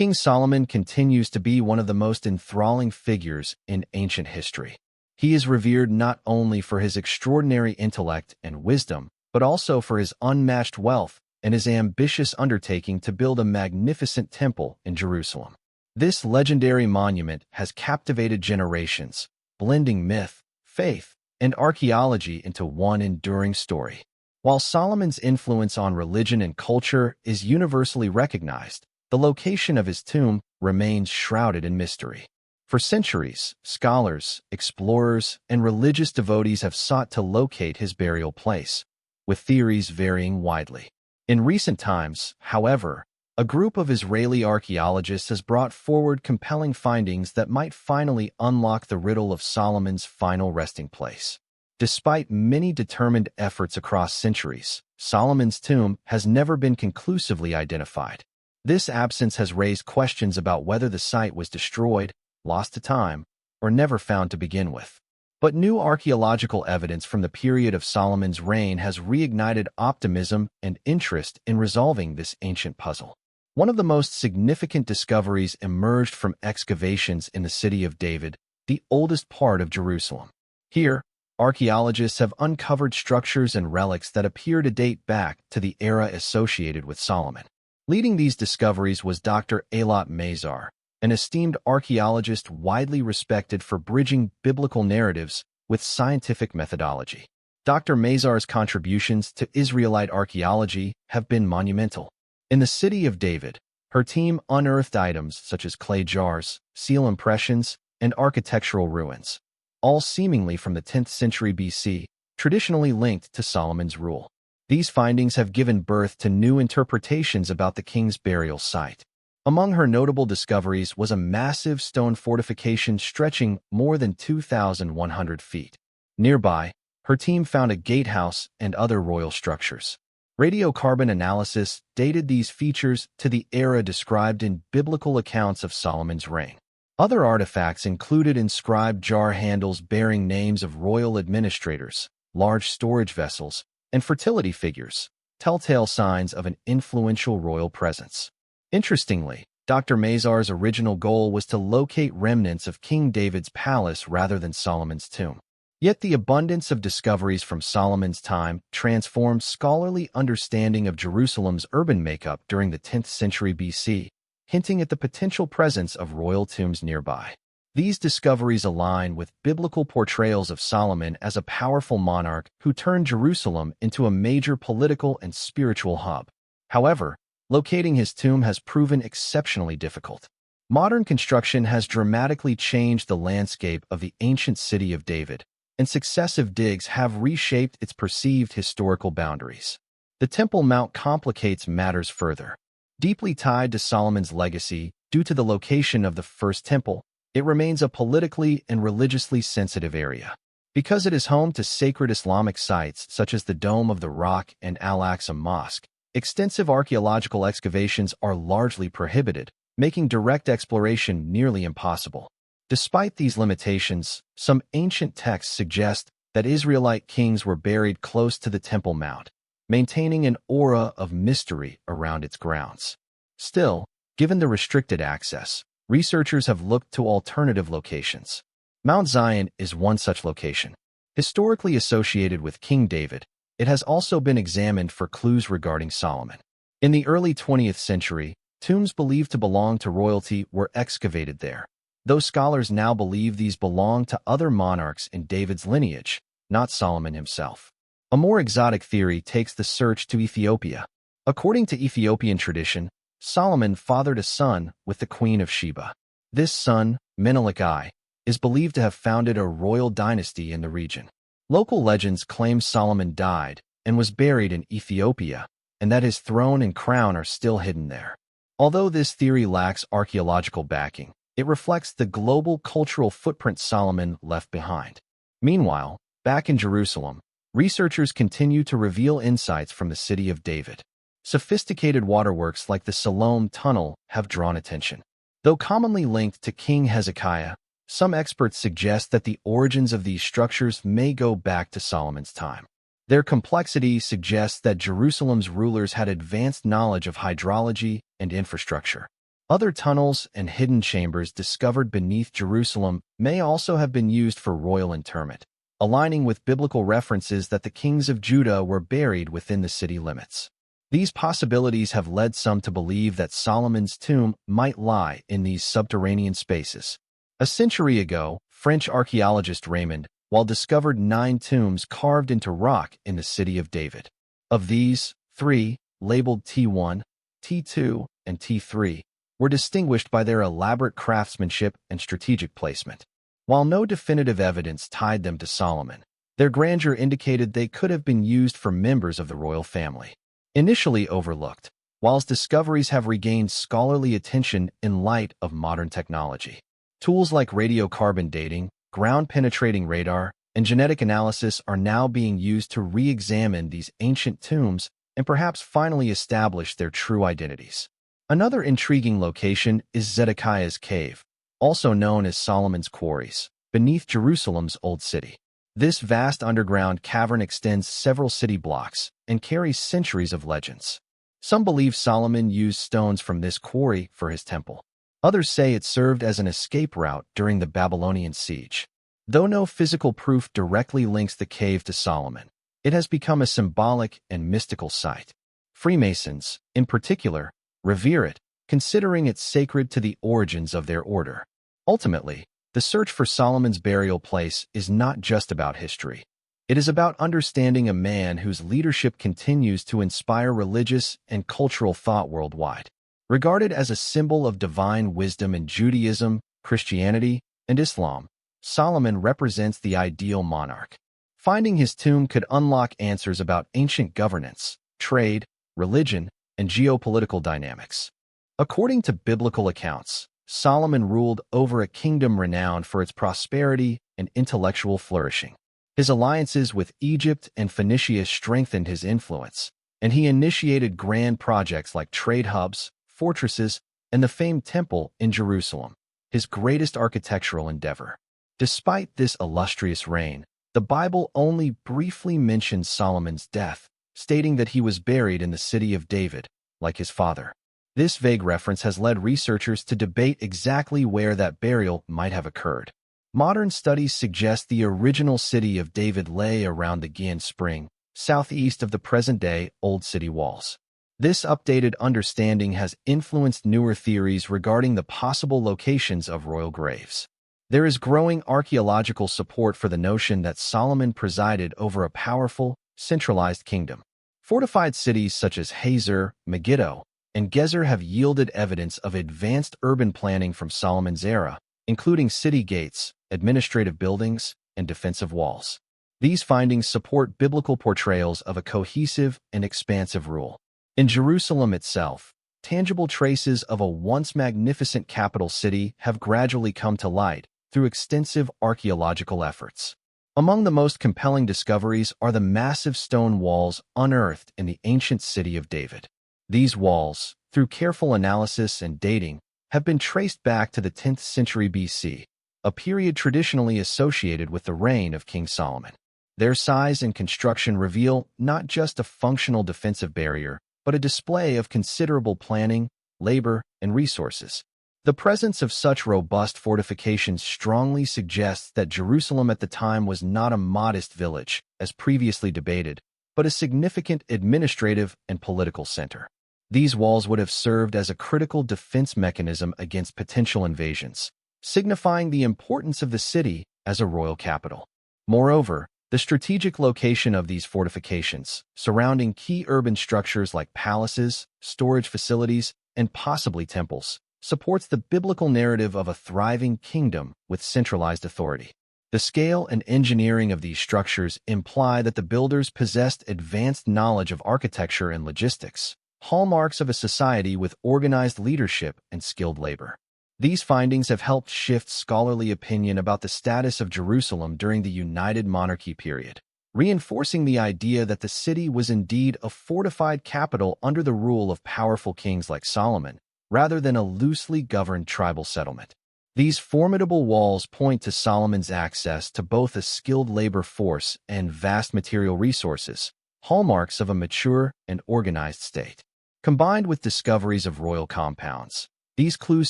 King Solomon continues to be one of the most enthralling figures in ancient history. He is revered not only for his extraordinary intellect and wisdom, but also for his unmatched wealth and his ambitious undertaking to build a magnificent temple in Jerusalem. This legendary monument has captivated generations, blending myth, faith, and archaeology into one enduring story. While Solomon's influence on religion and culture is universally recognized, the location of his tomb remains shrouded in mystery. For centuries, scholars, explorers, and religious devotees have sought to locate his burial place, with theories varying widely. In recent times, however, a group of Israeli archaeologists has brought forward compelling findings that might finally unlock the riddle of Solomon's final resting place. Despite many determined efforts across centuries, Solomon's tomb has never been conclusively identified. This absence has raised questions about whether the site was destroyed, lost to time, or never found to begin with. But new archaeological evidence from the period of Solomon's reign has reignited optimism and interest in resolving this ancient puzzle. One of the most significant discoveries emerged from excavations in the city of David, the oldest part of Jerusalem. Here, archaeologists have uncovered structures and relics that appear to date back to the era associated with Solomon. Leading these discoveries was Dr. Eilat Mazar, an esteemed archaeologist widely respected for bridging biblical narratives with scientific methodology. Dr. Mazar's contributions to Israelite archaeology have been monumental. In the city of David, her team unearthed items such as clay jars, seal impressions, and architectural ruins, all seemingly from the 10th century BC, traditionally linked to Solomon's rule. These findings have given birth to new interpretations about the king's burial site. Among her notable discoveries was a massive stone fortification stretching more than 2,100 feet. Nearby, her team found a gatehouse and other royal structures. Radiocarbon analysis dated these features to the era described in biblical accounts of Solomon's reign. Other artifacts included inscribed jar handles bearing names of royal administrators, large storage vessels, and fertility figures, telltale signs of an influential royal presence. Interestingly, Dr. Mazar's original goal was to locate remnants of King David's palace rather than Solomon's tomb. Yet the abundance of discoveries from Solomon's time transformed scholarly understanding of Jerusalem's urban makeup during the 10th century BC, hinting at the potential presence of royal tombs nearby. These discoveries align with biblical portrayals of Solomon as a powerful monarch who turned Jerusalem into a major political and spiritual hub. However, locating his tomb has proven exceptionally difficult. Modern construction has dramatically changed the landscape of the ancient city of David, and successive digs have reshaped its perceived historical boundaries. The Temple Mount complicates matters further. Deeply tied to Solomon's legacy due to the location of the first temple, it remains a politically and religiously sensitive area. Because it is home to sacred Islamic sites such as the Dome of the Rock and Al-Aqsa Mosque, extensive archaeological excavations are largely prohibited, making direct exploration nearly impossible. Despite these limitations, some ancient texts suggest that Israelite kings were buried close to the Temple Mount, maintaining an aura of mystery around its grounds. Still, given the restricted access, researchers have looked to alternative locations. Mount Zion is one such location. Historically associated with King David, it has also been examined for clues regarding Solomon. In the early 20th century, tombs believed to belong to royalty were excavated there, though scholars now believe these belong to other monarchs in David's lineage, not Solomon himself. A more exotic theory takes the search to Ethiopia. According to Ethiopian tradition, Solomon fathered a son with the Queen of Sheba. This son, Menelik I, is believed to have founded a royal dynasty in the region. Local legends claim Solomon died and was buried in Ethiopia, and that his throne and crown are still hidden there. Although this theory lacks archaeological backing, it reflects the global cultural footprint Solomon left behind. Meanwhile, back in Jerusalem, researchers continue to reveal insights from the city of David. Sophisticated waterworks like the Siloam Tunnel have drawn attention. Though commonly linked to King Hezekiah, some experts suggest that the origins of these structures may go back to Solomon's time. Their complexity suggests that Jerusalem's rulers had advanced knowledge of hydrology and infrastructure. Other tunnels and hidden chambers discovered beneath Jerusalem may also have been used for royal interment, aligning with biblical references that the kings of Judah were buried within the city limits. These possibilities have led some to believe that Solomon's tomb might lie in these subterranean spaces. A century ago, French archaeologist Raymond Wall discovered 9 tombs carved into rock in the city of David. Of these, 3, labeled T1, T2, and T3, were distinguished by their elaborate craftsmanship and strategic placement. While no definitive evidence tied them to Solomon, their grandeur indicated they could have been used for members of the royal family. Initially overlooked, Wall's discoveries have regained scholarly attention in light of modern technology. Tools like radiocarbon dating, ground-penetrating radar, and genetic analysis are now being used to re-examine these ancient tombs and perhaps finally establish their true identities. Another intriguing location is Zedekiah's Cave, also known as Solomon's Quarries, beneath Jerusalem's Old City. This vast underground cavern extends several city blocks and carries centuries of legends. Some believe Solomon used stones from this quarry for his temple. Others say it served as an escape route during the Babylonian siege. Though no physical proof directly links the cave to Solomon, it has become a symbolic and mystical site. Freemasons, in particular, revere it, considering it sacred to the origins of their order. Ultimately, the search for Solomon's burial place is not just about history. It is about understanding a man whose leadership continues to inspire religious and cultural thought worldwide. Regarded as a symbol of divine wisdom in Judaism, Christianity, and Islam, Solomon represents the ideal monarch. Finding his tomb could unlock answers about ancient governance, trade, religion, and geopolitical dynamics. According to biblical accounts, Solomon ruled over a kingdom renowned for its prosperity and intellectual flourishing. His alliances with Egypt and Phoenicia strengthened his influence, and he initiated grand projects like trade hubs, fortresses, and the famed temple in Jerusalem, his greatest architectural endeavor. Despite this illustrious reign, the Bible only briefly mentions Solomon's death, stating that he was buried in the city of David, like his father. This vague reference has led researchers to debate exactly where that burial might have occurred. Modern studies suggest the original city of David lay around the Gien Spring, southeast of the present-day Old City walls. This updated understanding has influenced newer theories regarding the possible locations of royal graves. There is growing archaeological support for the notion that Solomon presided over a powerful, centralized kingdom. Fortified cities such as Hazor, Megiddo, and Gezer have yielded evidence of advanced urban planning from Solomon's era, including city gates, administrative buildings, and defensive walls. These findings support biblical portrayals of a cohesive and expansive rule. In Jerusalem itself, tangible traces of a once magnificent capital city have gradually come to light through extensive archaeological efforts. Among the most compelling discoveries are the massive stone walls unearthed in the ancient city of David. These walls, through careful analysis and dating, have been traced back to the 10th century BC, a period traditionally associated with the reign of King Solomon. Their size and construction reveal not just a functional defensive barrier, but a display of considerable planning, labor, and resources. The presence of such robust fortifications strongly suggests that Jerusalem at the time was not a modest village, as previously debated, but a significant administrative and political center. These walls would have served as a critical defense mechanism against potential invasions, signifying the importance of the city as a royal capital. Moreover, the strategic location of these fortifications, surrounding key urban structures like palaces, storage facilities, and possibly temples, supports the biblical narrative of a thriving kingdom with centralized authority. The scale and engineering of these structures imply that the builders possessed advanced knowledge of architecture and logistics, hallmarks of a society with organized leadership and skilled labor. These findings have helped shift scholarly opinion about the status of Jerusalem during the United Monarchy period, reinforcing the idea that the city was indeed a fortified capital under the rule of powerful kings like Solomon, rather than a loosely governed tribal settlement. These formidable walls point to Solomon's access to both a skilled labor force and vast material resources, hallmarks of a mature and organized state. Combined with discoveries of royal compounds, These clues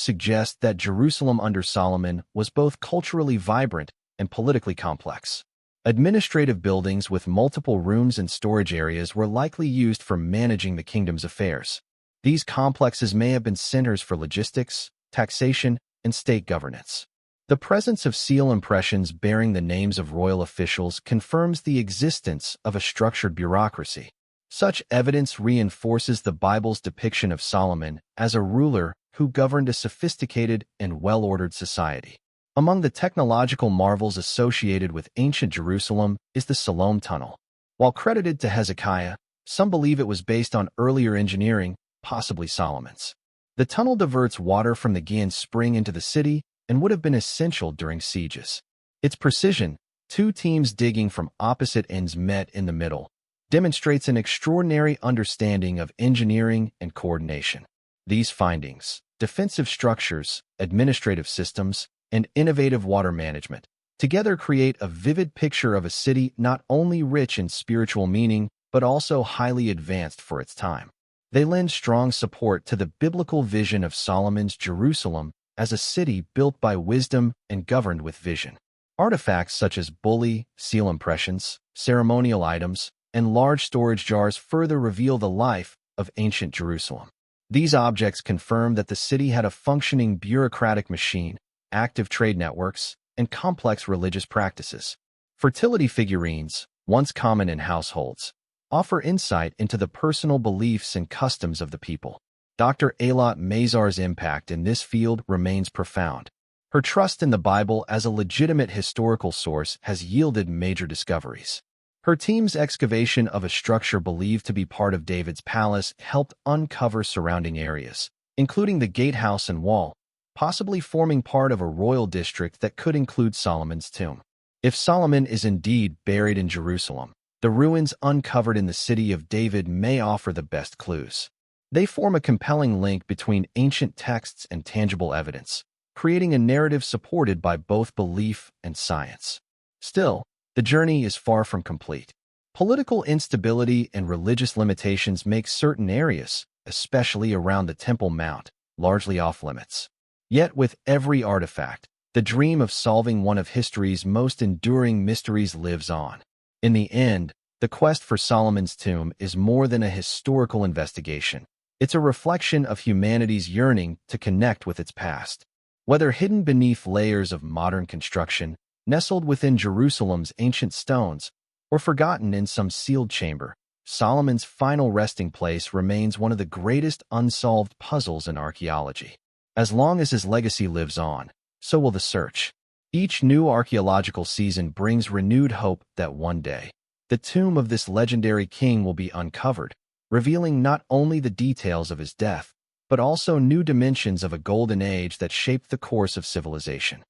suggest that Jerusalem under Solomon was both culturally vibrant and politically complex. Administrative buildings with multiple rooms and storage areas were likely used for managing the kingdom's affairs. These complexes may have been centers for logistics, taxation, and state governance. The presence of seal impressions bearing the names of royal officials confirms the existence of a structured bureaucracy. Such evidence reinforces the Bible's depiction of Solomon as a ruler who governed a sophisticated and well-ordered society. Among the technological marvels associated with ancient Jerusalem is the Siloam Tunnel. While credited to Hezekiah, some believe it was based on earlier engineering, possibly Solomon's. The tunnel diverts water from the Gihon Spring into the city and would have been essential during sieges. Its precision, two teams digging from opposite ends met in the middle, demonstrates an extraordinary understanding of engineering and coordination. These findings, defensive structures, administrative systems, and innovative water management, together create a vivid picture of a city not only rich in spiritual meaning, but also highly advanced for its time. They lend strong support to the biblical vision of Solomon's Jerusalem as a city built by wisdom and governed with vision. Artifacts such as bully, seal impressions, ceremonial items, and large storage jars further reveal the life of ancient Jerusalem. These objects confirm that the city had a functioning bureaucratic machine, active trade networks, and complex religious practices. Fertility figurines, once common in households, offer insight into the personal beliefs and customs of the people. Dr. Eilat Mazar's impact in this field remains profound. Her trust in the Bible as a legitimate historical source has yielded major discoveries. Her team's excavation of a structure believed to be part of David's palace helped uncover surrounding areas, including the gatehouse and wall, possibly forming part of a royal district that could include Solomon's tomb. If Solomon is indeed buried in Jerusalem, the ruins uncovered in the city of David may offer the best clues. They form a compelling link between ancient texts and tangible evidence, creating a narrative supported by both belief and science. Still, the journey is far from complete. Political instability and religious limitations make certain areas, especially around the Temple Mount, largely off-limits. Yet with every artifact, the dream of solving one of history's most enduring mysteries lives on. In the end, the quest for Solomon's tomb is more than a historical investigation. It's a reflection of humanity's yearning to connect with its past. Whether hidden beneath layers of modern construction, nestled within Jerusalem's ancient stones, or forgotten in some sealed chamber, Solomon's final resting place remains one of the greatest unsolved puzzles in archaeology. As long as his legacy lives on, so will the search. Each new archaeological season brings renewed hope that one day, the tomb of this legendary king will be uncovered, revealing not only the details of his death, but also new dimensions of a golden age that shaped the course of civilization.